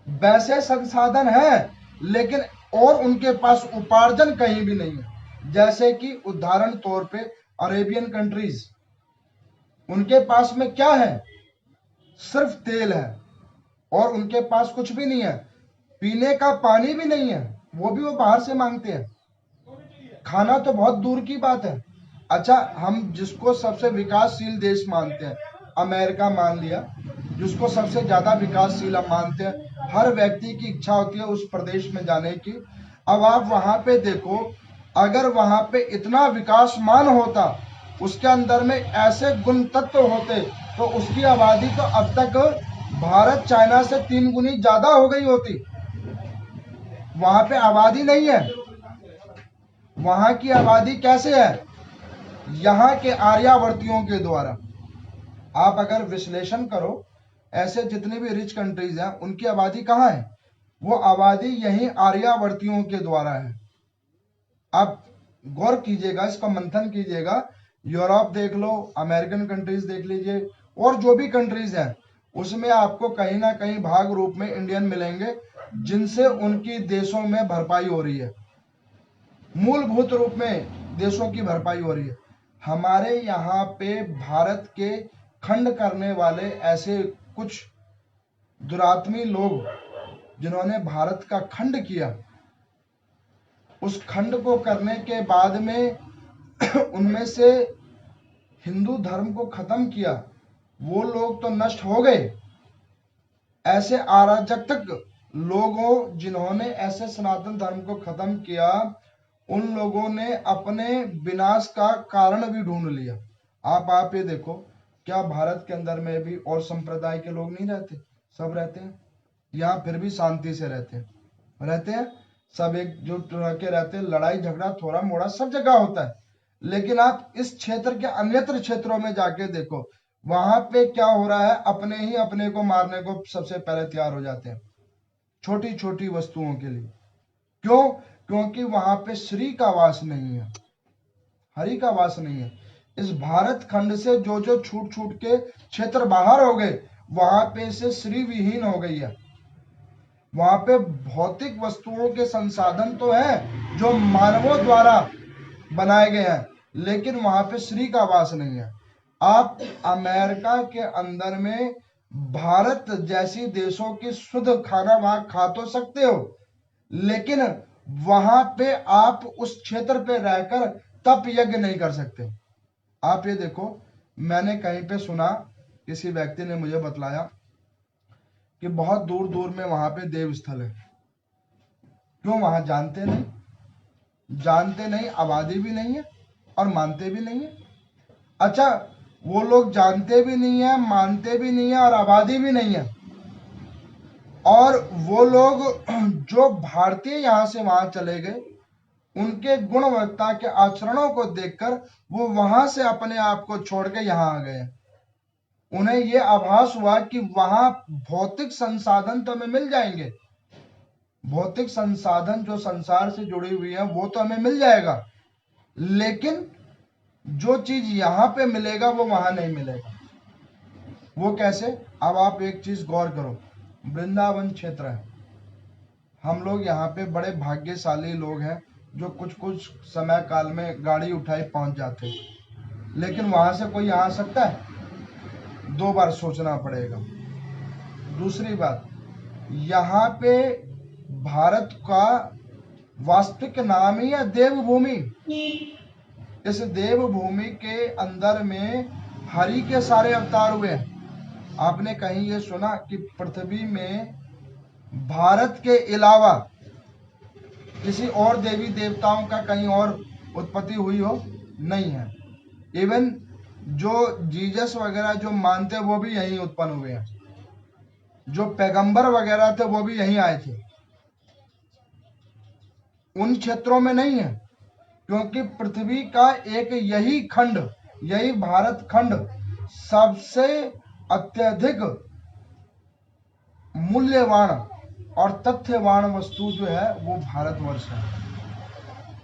वैसे संसाधन है, लेकिन और उनके पास उपार्जन कहीं भी नहीं है। जैसे कि उदाहरण तौर पे अरेबियन कंट्रीज, उनके पास में क्या है? सिर्फ तेल है और उनके पास कुछ भी नहीं है। पीने का पानी भी नहीं है, वो भी वो बाहर से मांगते हैं। खाना तो बहुत दूर की बात है। अच्छा, हम जिसको सबसे विकासशील देश मानते हैं, अमेरिका मान लिया, जिसको सबसे ज्यादा विकासशील हम मानते हैं, हर व्यक्ति की इच्छा होती है उस प्रदेश में जाने की। अब आप वहां पे देखो, अगर वहां पे इतना विकासमान होता, उसके अंदर में ऐसे गुण तत्व होते, तो उसकी आबादी तो अब तक भारत चाइना से 3 गुनी ज्यादा हो गई होती। वहां पे आबादी नहीं है। वहां की आबादी कैसे है? यहाँ के आर्यावर्तियों के द्वारा। आप अगर विश्लेषण करो, ऐसे जितने भी रिच कंट्रीज हैं, उनकी आबादी कहाँ है? वो आबादी यही आर्यावर्तियों के द्वारा है। आप गौर कीजिएगा, इसका मंथन कीजिएगा। यूरोप देख लो, अमेरिकन कंट्रीज देख लीजिए, और जो भी कंट्रीज हैं, उसमें आपको कहीं ना कहीं भाग रूप में इंडियन मिलेंगे, जिनसे उनकी देशों में भरपाई हो रही है, मूलभूत रूप में देशों की भरपाई हो रही है। हमारे यहाँ पे भारत के खंड करने वाले ऐसे कुछ दुरात्मी लोग, जिन्होंने भारत का खंड किया, उस खंड को करने के बाद में उनमें से हिंदू धर्म को खत्म किया, वो लोग तो नष्ट हो गए। ऐसे अराजक लोगों जिन्होंने ऐसे सनातन धर्म को खत्म किया, उन लोगों ने अपने विनाश का कारण भी ढूंढ लिया। आप ये देखो, क्या भारत के अंदर में भी और संप्रदाय के लोग नहीं रहते? सब रहते हैं। यहाँ फिर भी शांति से रहते हैं, सब एकजुट रह के रहते हैं। लड़ाई झगड़ा थोड़ा मोड़ा सब जगह होता है, लेकिन आप इस क्षेत्र के अन्यत्र क्षेत्रों में जाके देखो, वहां पे क्या हो रहा है? अपने ही अपने को मारने को सबसे पहले तैयार हो जाते हैं, छोटी छोटी वस्तुओं के लिए। क्यों? क्योंकि वहां पे श्री का वास नहीं है, हरि का वास नहीं है। इस भारत खंड से जो जो छूट छूट के क्षेत्र बाहर हो गए, वहां पे से श्री विहीन हो गई है। वहां पे भौतिक वस्तुओं के संसाधन तो है जो मानवों द्वारा बनाए गए हैं, लेकिन वहां पे श्री का वास नहीं है। आप अमेरिका के अंदर में भारत जैसी देशों की शुद्ध खाना वहां खा तो सकते हो, लेकिन वहां पे आप उस क्षेत्र पे रहकर तप यज्ञ नहीं कर सकते। आप ये देखो, मैंने कहीं पे सुना, किसी व्यक्ति ने मुझे बतलाया कि बहुत दूर दूर में वहां पे देव स्थल है। क्यों? वहां जानते नहीं, आबादी भी नहीं है और मानते भी नहीं है। अच्छा, वो लोग जानते भी नहीं है, मानते भी नहीं है और आबादी भी नहीं है। और वो लोग जो भारतीय यहाँ से वहां चले गए, उनके गुणवत्ता के आचरणों को देखकर वो वहां से अपने आप को छोड़ के यहाँ आ गए। उन्हें ये आभास हुआ कि वहां भौतिक संसाधन तो हमें मिल जाएंगे, भौतिक संसाधन जो संसार से जुड़ी हुई है वो तो हमें मिल जाएगा, लेकिन जो चीज यहाँ पे मिलेगा वो वहां नहीं मिलेगा। वो कैसे? अब आप एक चीज गौर करो, वृंदावन क्षेत्र है, हम लोग यहाँ पे बड़े भाग्यशाली लोग हैं जो कुछ कुछ समय काल में गाड़ी उठाई पहुंच जाते, लेकिन वहां से कोई आ सकता है? 2 बार सोचना पड़ेगा। दूसरी बात, यहाँ पे भारत का वास्तविक नाम ही है देवभूमि। इस देवभूमि के अंदर में हरि के सारे अवतार हुए हैं। आपने कहीं ये सुना कि पृथ्वी में भारत के अलावा किसी और देवी देवताओं का कहीं और उत्पत्ति हुई हो? नहीं है। इवन जो जीसस वगैरह जो मानते वो भी यहीं उत्पन्न हुए हैं, जो पैगंबर वगैरह थे वो भी यहीं आए थे, उन क्षेत्रों में नहीं है, क्योंकि पृथ्वी का एक यही खंड, यही भारत खंड सबसे अत्यधिक मूल्यवान और तथ्यवान वस्तु जो है वो भारतवर्ष है,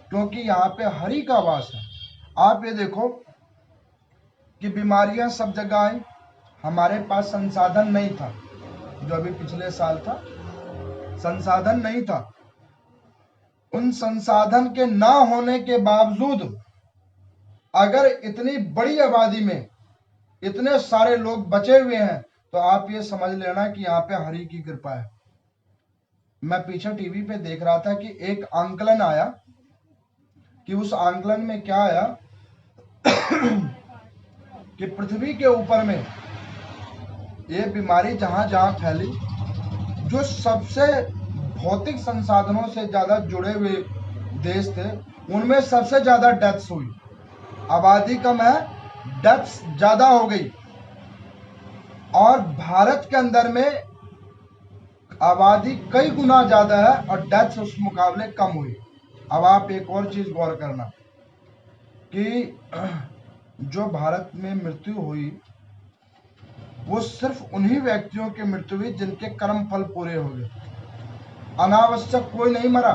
क्योंकि यहाँ पे हरि का वास है। आप ये देखो कि बीमारियां सब जगह आई, हमारे पास संसाधन नहीं था, जो अभी पिछले साल था, संसाधन नहीं था। उन संसाधन के ना होने के बावजूद अगर इतनी बड़ी आबादी में इतने सारे लोग बचे हुए हैं, तो आप ये समझ लेना कि यहाँ पे हरि की कृपा है। मैं पीछे टीवी पे देख रहा था कि एक आंकलन आया, कि उस आंकलन में क्या आया कि पृथ्वी के ऊपर में ये बीमारी जहां जहां फैली, जो सबसे भौतिक संसाधनों से ज्यादा जुड़े हुए देश थे, उनमें सबसे ज्यादा डेथ्स हुई। आबादी कम है, डेथ्स ज्यादा हो गई। और भारत के अंदर में आबादी कई गुना ज्यादा है और डेथ्स उस मुकाबले कम हुई। अब आप एक और चीज गौर करना कि जो भारत में मृत्यु हुई वो सिर्फ उन्हीं व्यक्तियों की मृत्यु हुई जिनके कर्म फल पूरे हो गए। अनावश्यक कोई नहीं मरा,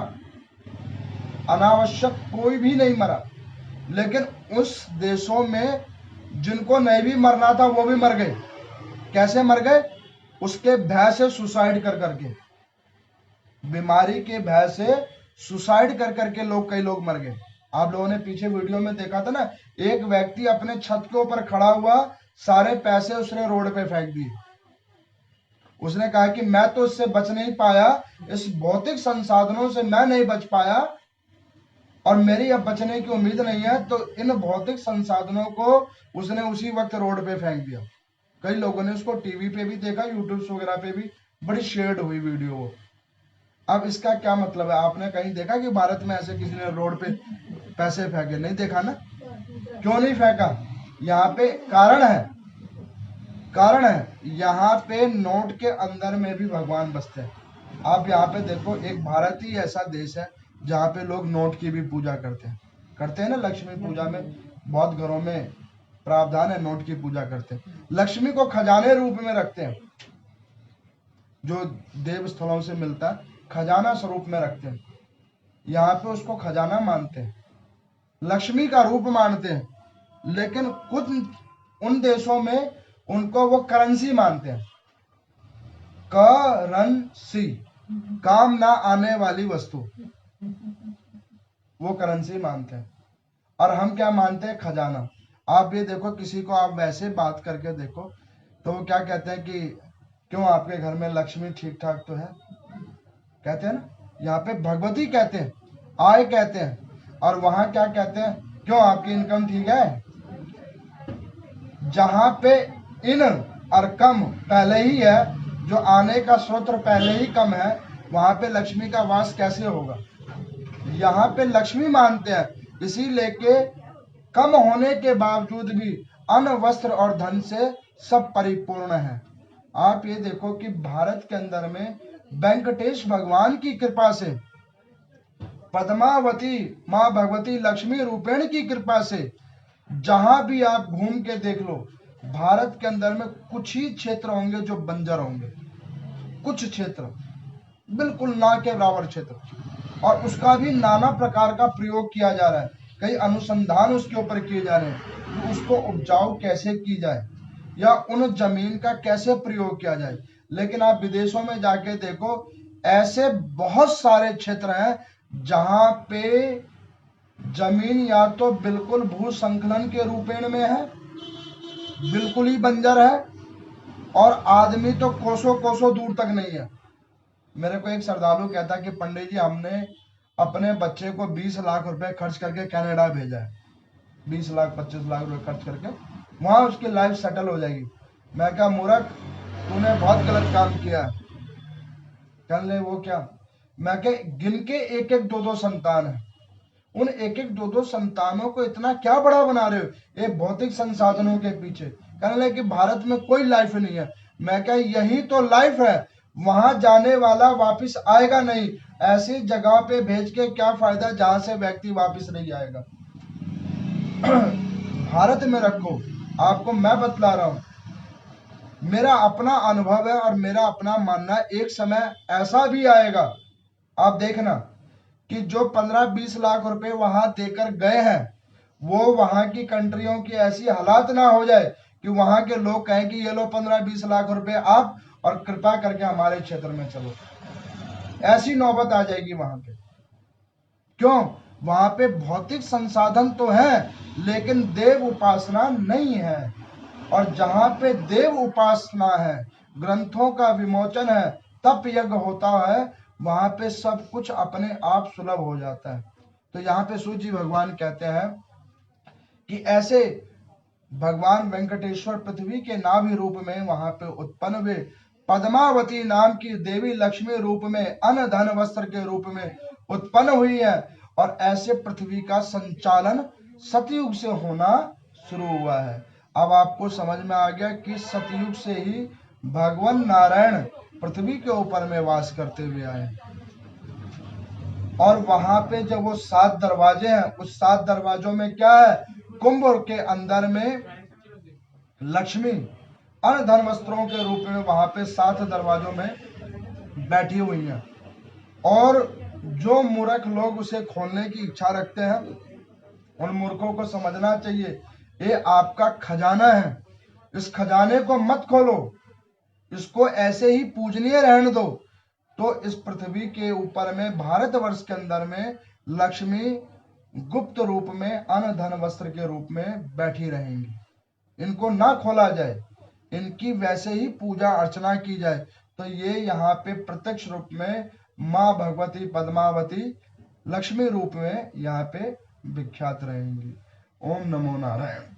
अनावश्यक कोई भी नहीं मरा। लेकिन उस देशों में जिनको नहीं भी मरना था वो भी मर गए। कैसे मर गए? उसके भय से सुसाइड कर करके, बीमारी के भय से सुसाइड कर करके लोग, कई लोग मर गए। आप लोगों ने पीछे वीडियो में देखा था ना, एक व्यक्ति अपने छत के ऊपर खड़ा हुआ, सारे पैसे उसने रोड पे फेंक दिए। उसने कहा कि मैं तो इससे बच नहीं पाया, इस भौतिक संसाधनों से मैं नहीं बच पाया और मेरी अब बचने की उम्मीद नहीं है, तो इन भौतिक संसाधनों को उसने उसी वक्त रोड पे फेंक दिया। कई लोगों ने उसको टीवी पे भी देखा, यूट्यूब वगैरह पे भी बड़ी शेयर हुई वीडियो वो। अब इसका क्या मतलब है? आपने कहीं देखा कि भारत में ऐसे किसी ने रोड पे पैसे फेंके? नहीं देखा ना। क्यों नहीं फेंका? यहाँ पे कारण है, कारण है, यहाँ पे नोट के अंदर में भी भगवान बसते हैं। आप यहाँ पे देखो, एक भारत ही ऐसा देश है जहाँ पे लोग नोट की भी पूजा करते हैं ना। लक्ष्मी पूजा में बहुत घरों में प्रावधान है, नोट की पूजा करते हैं। लक्ष्मी को खजाने रूप में रखते हैं, जो देव स्थलों से मिलता है, खजाना स्वरूप में रखते हैं। यहाँ पे उसको खजाना मानते हैं, लक्ष्मी का रूप मानते हैं। लेकिन कुछ उन देशों में उनको वो करेंसी मानते हैं, करेंसी, काम ना आने वाली वस्तु, वो करेंसी मानते हैं। और हम क्या मानते हैं? खजाना। आप ये देखो, किसी को आप वैसे बात करके देखो तो वो क्या कहते हैं कि क्यों आपके घर में लक्ष्मी ठीक ठाक तो है? कहते हैं ना। यहाँ पे भगवती कहते हैं, आय कहते हैं। और वहां क्या कहते हैं? क्यों आपकी इनकम ठीक है? जहां पे इन और कम पहले ही है, जो आने का स्रोत पहले ही कम है, वहां पे लक्ष्मी का वास कैसे होगा? यहाँ पे लक्ष्मी मानते हैं, इसीलिए के कम होने के बावजूद भी अन्न वस्त्र और धन से सब परिपूर्ण है। आप ये देखो कि भारत के अंदर में वेंकटेश भगवान की कृपा से, पद्मावती माँ भगवती लक्ष्मी रूपेण की कृपा से जहां भी आप घूम के देख लो, भारत के अंदर में कुछ ही क्षेत्र होंगे जो बंजर होंगे, कुछ क्षेत्र, बिल्कुल ना के बराबर क्षेत्र, और उसका भी नाना प्रकार का प्रयोग किया जा रहा है। कई अनुसंधान उसके ऊपर किए जा रहे हैं कि उसको उपजाऊ कैसे की जाए या उन जमीन का कैसे प्रयोग किया जाए। लेकिन आप विदेशों में जाके देखो, ऐसे बहुत सारे क्षेत्र हैं जहां पे जमीन या तो बिल्कुल भू संकलन के रूपेण में है, बिल्कुल ही बंजर है, और आदमी तो कोसों कोसों दूर तक नहीं है। मेरे को एक श्रद्धालु कहता कि पंडित जी, हमने अपने बच्चे को 20 लाख रुपए खर्च करके कनाडा भेजा है, 20 लाख 25 लाख रुपए खर्च करके, वहां उसकी लाइफ सेटल हो जाएगी। मैं कहा, मूर्ख, तूने बहुत गलत काम किया है। कहने लगे, वो क्या? मैं कह, गिन के एक एक दो दो संतान है, उन एक एक दो दो संतानों को इतना क्या बड़ा बना रहे हो ये भौतिक संसाधनों के पीछे। कहने लगे कि भारत में कोई लाइफ नहीं है। मैं कह, यही तो लाइफ है, वहां जाने वाला वापस आएगा नहीं। ऐसी जगह पे भेज के क्या फायदा जहां से व्यक्ति वापस नहीं आएगा। भारत में रखो, आपको मैं बतला रहा हूं, मेरा अपना अनुभव है और मेरा अपना मानना है। एक समय ऐसा भी आएगा, आप देखना, कि जो 15-20 लाख रुपए वहां देकर गए हैं, वो वहां की कंट्रियों की ऐसी हालात ना हो जाए कि वहां के लोग कहें कि ये लो 15-20 लाख रुपए आप, और कृपा करके हमारे क्षेत्र में चलो। ऐसी नौबत आ जाएगी वहां पे। क्यों? वहां पे भौतिक संसाधन तो है, लेकिन देव उपासना नहीं है। और जहां पे देव उपासना है, ग्रंथों का विमोचन है, तप यज्ञ होता है, वहां पे सब कुछ अपने आप सुलभ हो जाता है। तो यहाँ पे सूर्य जी भगवान कहते हैं कि ऐसे भगवान वेंकटेश्वर पृथ्वी के नाभि रूप में वहां पे उत्पन्न हुए, पद्मावती नाम की देवी लक्ष्मी रूप में, अन्न धन वस्त्र के रूप में उत्पन्न हुई है। और ऐसे पृथ्वी का संचालन सतयुग से होना शुरू हुआ है। अब आपको समझ में आ गया कि सतयुग से ही भगवान नारायण पृथ्वी के ऊपर में वास करते हुए आए। और वहां पे जब वो 7 दरवाजे हैं, उस 7 दरवाजों में क्या है? कुंभ के अंदर में लक्ष्मी अन्न धन वस्त्रों के रूप में वहां पे 7 दरवाजों में बैठी हुई हैं। और जो मूर्ख लोग उसे खोलने की इच्छा रखते हैं, उन मूर्खों को समझना चाहिए, ये आपका खजाना है, इस खजाने को मत खोलो, इसको ऐसे ही पूजनीय रहने दो। तो इस पृथ्वी के ऊपर में, भारतवर्ष के अंदर में, लक्ष्मी गुप्त रूप में अन्न धन वस्त्र के रूप में बैठी रहेंगी। इनको ना खोला जाए, इनकी वैसे ही पूजा अर्चना की जाए। तो ये यहाँ पे प्रत्यक्ष रूप में माँ भगवती पद्मावती लक्ष्मी रूप में यहाँ पे विख्यात रहेंगी। ओम नमो नारायण।